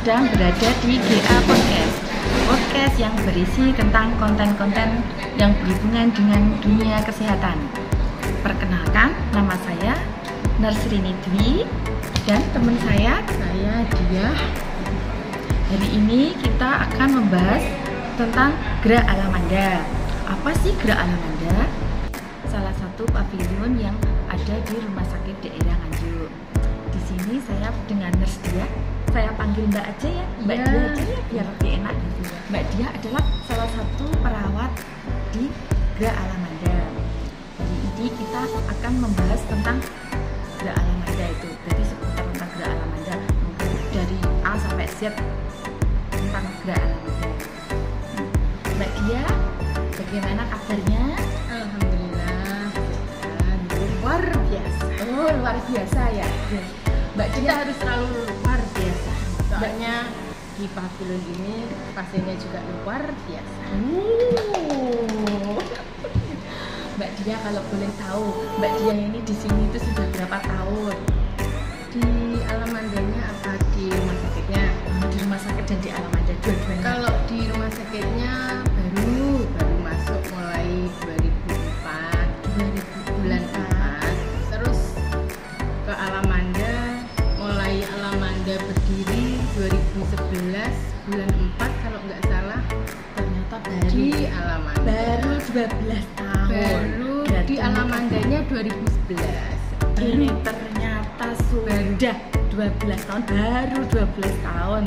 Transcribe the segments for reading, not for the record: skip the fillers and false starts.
sedang berada di GA Podcast yang berisi tentang konten-konten yang berhubungan dengan dunia kesehatan. Perkenalkan, nama saya Narsrini Dwi dan teman saya Diah. Hari ini kita akan membahas tentang Gera Alamanda. Apa sih Gera Alamanda? Salah satu pavilion yang ada di Rumah Sakit Daerah Nganjuk. Di sini saya dengan Nurse Diah. Saya panggil Mbak aja ya, Mbak Dia aja ya, biar lebih enak. Mbak Dia adalah salah satu perawat di Gera Alamanda. Hari ini kita akan membahas tentang Gera Alamanda itu. Jadi seputar tentang Gera Alamanda dari A sampai Z tentang Gera Alamanda. Mbak Dia, bagaimana kabarnya? Alhamdulillah, luar biasa. Oh, luar biasa ya. Mbak Dia harus selalu luar biasa. Soalnya di pavilion ini pasiennya juga luar biasa. Mbak Dia, kalau boleh tahu, Mbak Dia ini di sini itu sudah berapa tahun? Di Alamandanya apa di rumah sakitnya? Di rumah sakit dan di Alamanda dua-duanya. Kalau di rumah sakitnya baru masuk mulai 2004 bulan 4. Terus ke Alamanda, mulai Alamanda berdiri 2011 bulan 4 kalau nggak salah. Ternyata baru Di Alamanda baru 12 tahun. baru di Alamandanya 2011. Ini ternyata sudah 12 tahun, baru 12 tahun.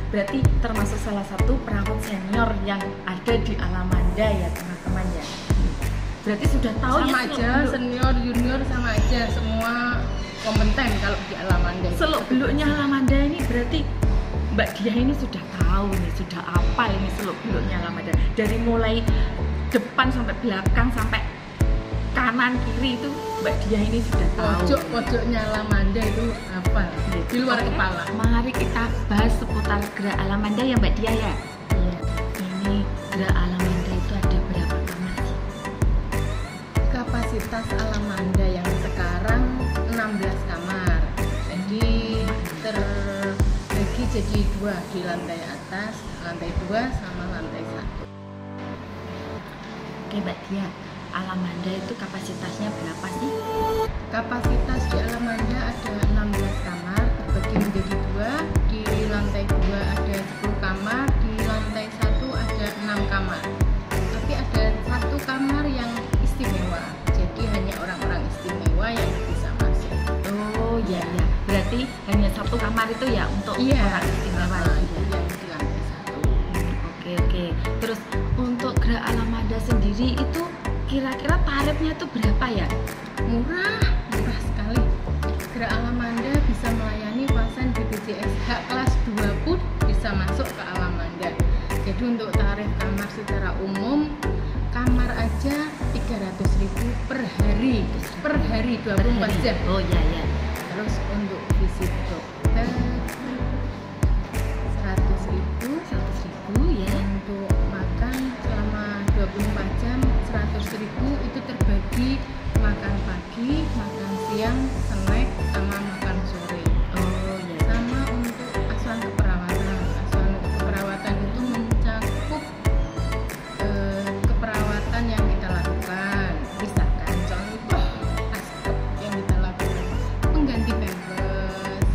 Berarti termasuk salah satu perawat senior yang ada di Alamanda ya teman-teman ya. Berarti sudah tahu Sama ya aja, senior, junior sama aja, semua kompeten kalau di Alamanda. seluk-beluknya Alamanda ini berarti Mbak Dia ini sudah tahu nih, sudah apa ini seluk-beluknya Alamanda. Dari mulai depan sampai belakang sampai kanan kiri itu Mbak Dia ini sudah tahu. Pojoknya Alamanda itu apa? Di luar Oke, kepala. mari kita bahas seputar Gera Alamanda ya Mbak Dia ya. Iya. Ini Gera Alamanda itu ada berapa kamar sih? Kapasitas Alamanda yang sekarang 16 kamar. Jadi terbagi jadi 2 di lantai atas, lantai 2 sama lantai 1. Oke Mbak Dia, Alamanda itu kapasitasnya berapa sih? Kapasitas di Alamanda ada 16 kamar, terbagi menjadi 2. Di lantai 2 ada 10 kamar, di lantai 1 ada 6 kamar. Tapi ada 1 kamar yang istimewa, jadi hanya orang-orang istimewa yang bisa masuk. Oh iya ya, berarti hanya satu kamar itu ya untuk orang istimewa itu itu ya. yang di lantai 1. Oke. Terus untuk Gera Alamanda sendiri itu kira-kira tarifnya itu berapa ya? Murah sekali. Gera Alamanda bisa melayani pasien BPJS hak kelas 2 pun bisa masuk ke Alamanda. Jadi untuk tarif kamar secara umum, kamar aja 300.000 per hari 24 jam. Oh iya ya. Terus untuk visit dokter 100.000, 100.000 ya. untuk makan selama 24 jam 100.000. Itu terbagi makan pagi, makan siang, snack, sama makan sore. Oh iya. Sama untuk asuhan keperawatan itu mencakup keperawatan yang kita lakukan. Misalkan contoh aspek yang kita lakukan, mengganti pampers,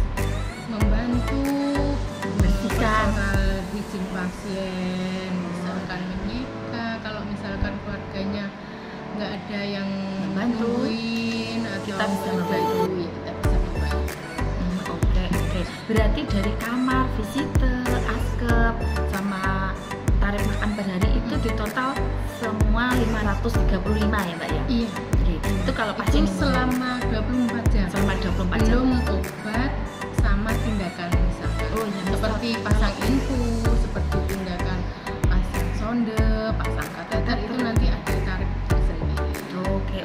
membantu Membersihkan. personal hygiene pasien, misalkan menyeka kalau misalkan keluarganya nggak ada yang Membantu. nungguin atau Kita bisa ada membantu. itu, ya kita bisa membantu. Oke. Berarti dari kamar, visiter, askep, sama tarif makan per hari itu di total semua 535 ya Mbak ya? Iya, Oke. Itu kalau itu pasien selama 24 jam. selama 24 jam. Belum obat sama tindakan misalkan. Oh iya, Seperti pasang infus, seperti tindakan pasang sonde, pasang kateter, itu nanti ada tarif tersendiri. Oke.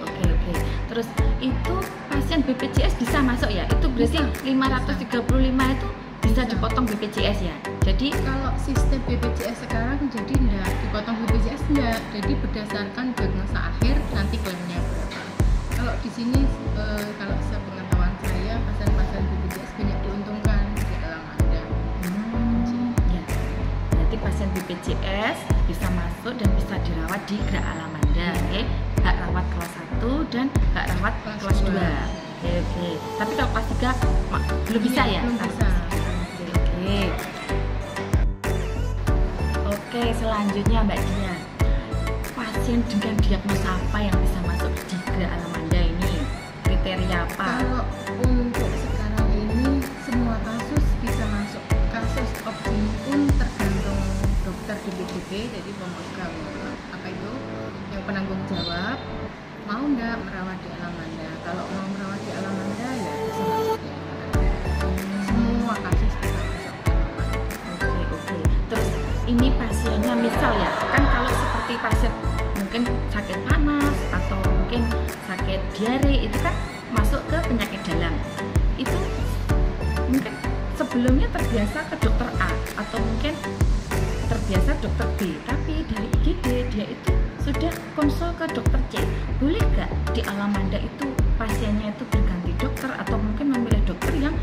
Terus itu pasien BPJS bisa masuk ya? Itu berarti 535 itu bisa dipotong BPJS ya? Jadi Kalau sistem BPJS sekarang jadi enggak dipotong BPJS enggak, jadi berdasarkan diagnosa akhir nanti klaimnya berapa. Kalau di sini kalau sepengetahuan saya pasien-pasien BPJS banyak diuntungkan di Alamanda. pasien BPJS bisa masuk dan bisa dirawat di Gerak Alamanda. Oke. Hak rawat kelas 1 dan hak rawat kelas 2. Oke. Tapi kalau kelas 3 belum bisa ya? Belum bisa. Oke, selanjutnya Mbak Dia. Pasien dengan diagnosa apa yang bisa masuk di Gerak Alamanda ini? Kriteria apa? Kalau untuk sekarang ini semua kasus bisa masuk. Kasus opsi pun tergantung dokter di BPJP, jadi pemegang apa itu yang penanggung jawab mau nggak merawat di Alamanda. Kalau mau merawat di Alamanda ya bisa masuk di Alamanda. Semua kasus bisa masuk di Alamanda. Oke. Terus ini pasiennya misal ya, kan kalau seperti pasien mungkin sakit panas atau mungkin sakit diare itu kan masuk ke penyakit dalam. Itu mungkin sebelumnya terbiasa ke dokter A atau mungkin terbiasa dokter B, tapi dari IGD dia itu sudah konsul ke dokter C. Boleh nggak di Alamanda itu pasiennya itu berganti dokter atau mungkin memilih dokter yang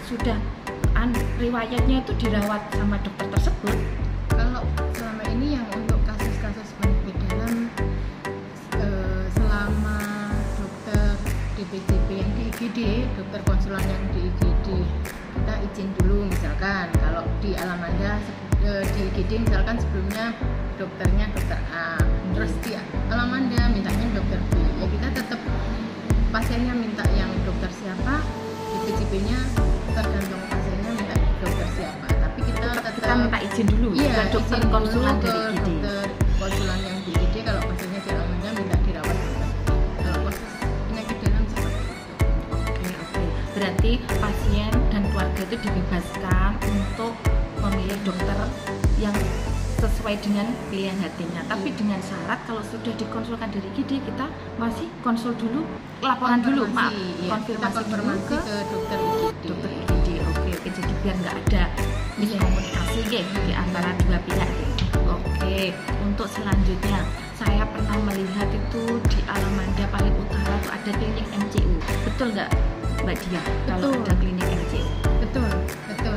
sudah riwayatnya itu dirawat sama dokter tersebut? Kalau selama ini yang untuk kasus-kasus penyakit dalam selama dokter DPJP yang di IGD, dokter konsulan yang di IGD kita izin dulu, misalkan kalau di Alamanda di IGD misalkan sebelumnya dokternya dokter A, terus di Alamanda mintanya dokter B, ya kita tetap pasiennya minta yang dokter siapa, DPJP-nya tergantung pasiennya minta dokter siapa, tapi kita minta izin dulu ke dokter konsulan dari IGD. Dokter konsulan yang di IGD kalau pasiennya di Alamanda minta dirawat dokter. Kalau proses penyakit dalam seperti itu. Oke. Berarti pasien dan keluarga itu dibebaskan untuk memilih dokter yang sesuai dengan pilihan hatinya. Tapi dengan syarat kalau sudah dikonsulkan dari IGD kita masih konsul dulu, laporan dulu, konfirmasi dulu ke dokter IGD. Dokter IGD. Oke. Jadi biar nggak ada miskomunikasi di antara dua pihak. Oke. Untuk selanjutnya saya pernah melihat itu di Alamanda paling utara itu ada klinik MCU. Betul nggak Mbak Dia? Kalau ada klinik MCU? Betul. Ada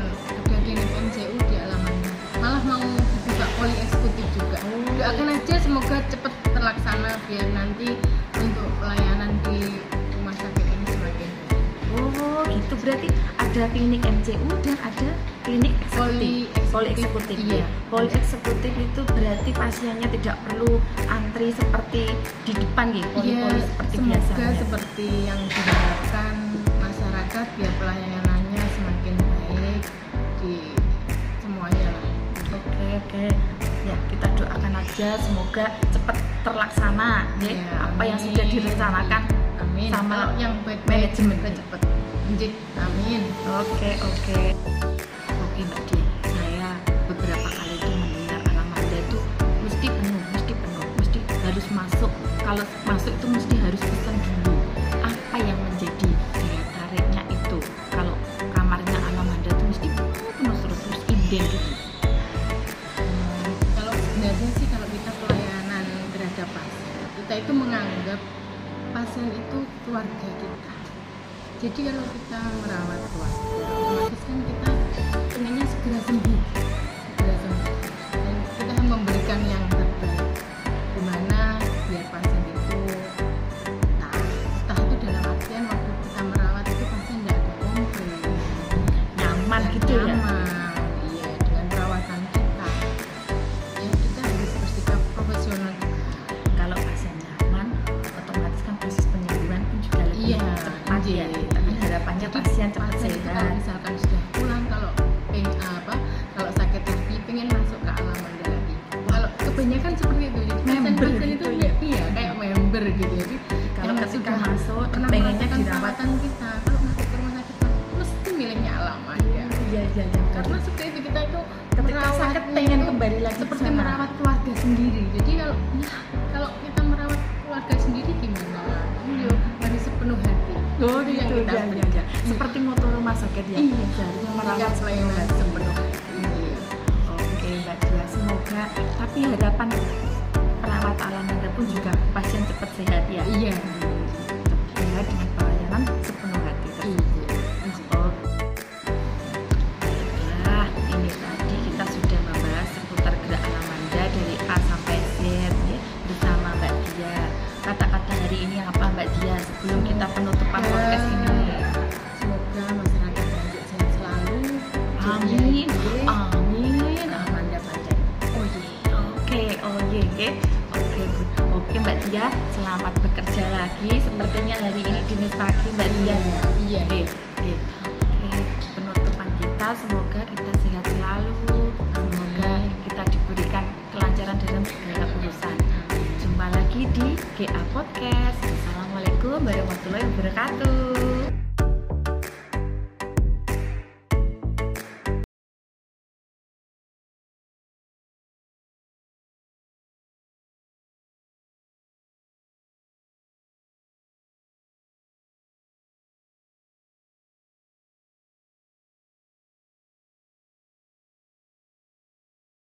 klinik MCU di Alamanda. Malah mau buka poli eksekutif juga. Doakan aja semoga cepat terlaksana biar nanti untuk pelayanan di rumah sakit ini semakin baik. Oh gitu, berarti ada klinik MCU dan ada klinik poli eksekutif. Iya. Poli eksekutif itu berarti pasiennya tidak perlu antri seperti di depan gitu. Poli seperti biasa. Semoga seperti yang diharapkan masyarakat biar pelayanannya semakin baik di semuanya lah. Oke. Ya, kita doakan aja semoga cepat terlaksana ya. Apa yang sudah direncanakan. Amin. Sama yang baik-baik manajemen cepat. Amin. Oke Mbak Dia, saya beberapa kali itu mendengar Alamanda itu mesti penuh, mesti harus masuk. Kalau masuk itu mesti harus pesan dulu. Apa yang menjadi daya tariknya itu? Kalau kamarnya Alamanda itu mesti penuh terus inden gitu. Kalau sebenarnya sih kalau kita pelayanan terhadap pasien, kita itu menganggap pasien itu keluarga kita. Jadi kalau kita merawat keluarga, otomatis kan kita pengennya segera sembuh. Dan kita memberikan yang terbaik. Dimana biar pasien itu entah itu dalam artian waktu kita merawat itu pasien tidak ada komplain, Nyaman gitu ya. Iya, dengan perawatan kita. Ya kita harus bersikap profesional. Kalau pasien nyaman, otomatis kan proses penyembuhan pun juga lebih cepat ya. Harapannya pasien cepat sehat. sehat. Misalkan sudah pulang, kalau sakit lagi pengen masuk ke Alamanda lagi. Kalau kebanyakan seperti itu, jadi pasien itu iya kayak member gitu. Jadi Kalau yang ketika sudah masuk pernah pengennya merasakan dirawat. perawatan kita, kalau masuk ke rumah sakit mesti milihnya Alamanda. Iya. Karena seperti itu kita itu Ketika sakit pengen kembali lagi seperti ke sana. merawat keluarga sendiri. Jadi kalau kita merawat keluarga sendiri gimana? Yo harus sepenuh hati. Oh Itu yang gitu kita beri. ya. Seperti moto rumah sakit ya. Iya, Seharusnya merawat merawat pelayanan sepenuh hati. Oke Mbak Dia, semoga tapi harapan perawat Alamanda pun juga pasien cepat sehat ya. Iya. Sehat dengan pelayanan sepenuh hati. Nah, ini tadi kita sudah membahas Amin. Amin. Amanda paten. Oh iya. Oke. Oke, Bu. Oke, Mbak Tia, selamat bekerja lagi. Sepertinya hari ini dinas pagi, Mbak Tia. Iya. Oke. Penutupan kita, semoga kita sehat selalu. Semoga kita diberikan kelancaran dalam segala urusan. Jumpa lagi di GA Podcast. Assalamualaikum warahmatullahi wabarakatuh.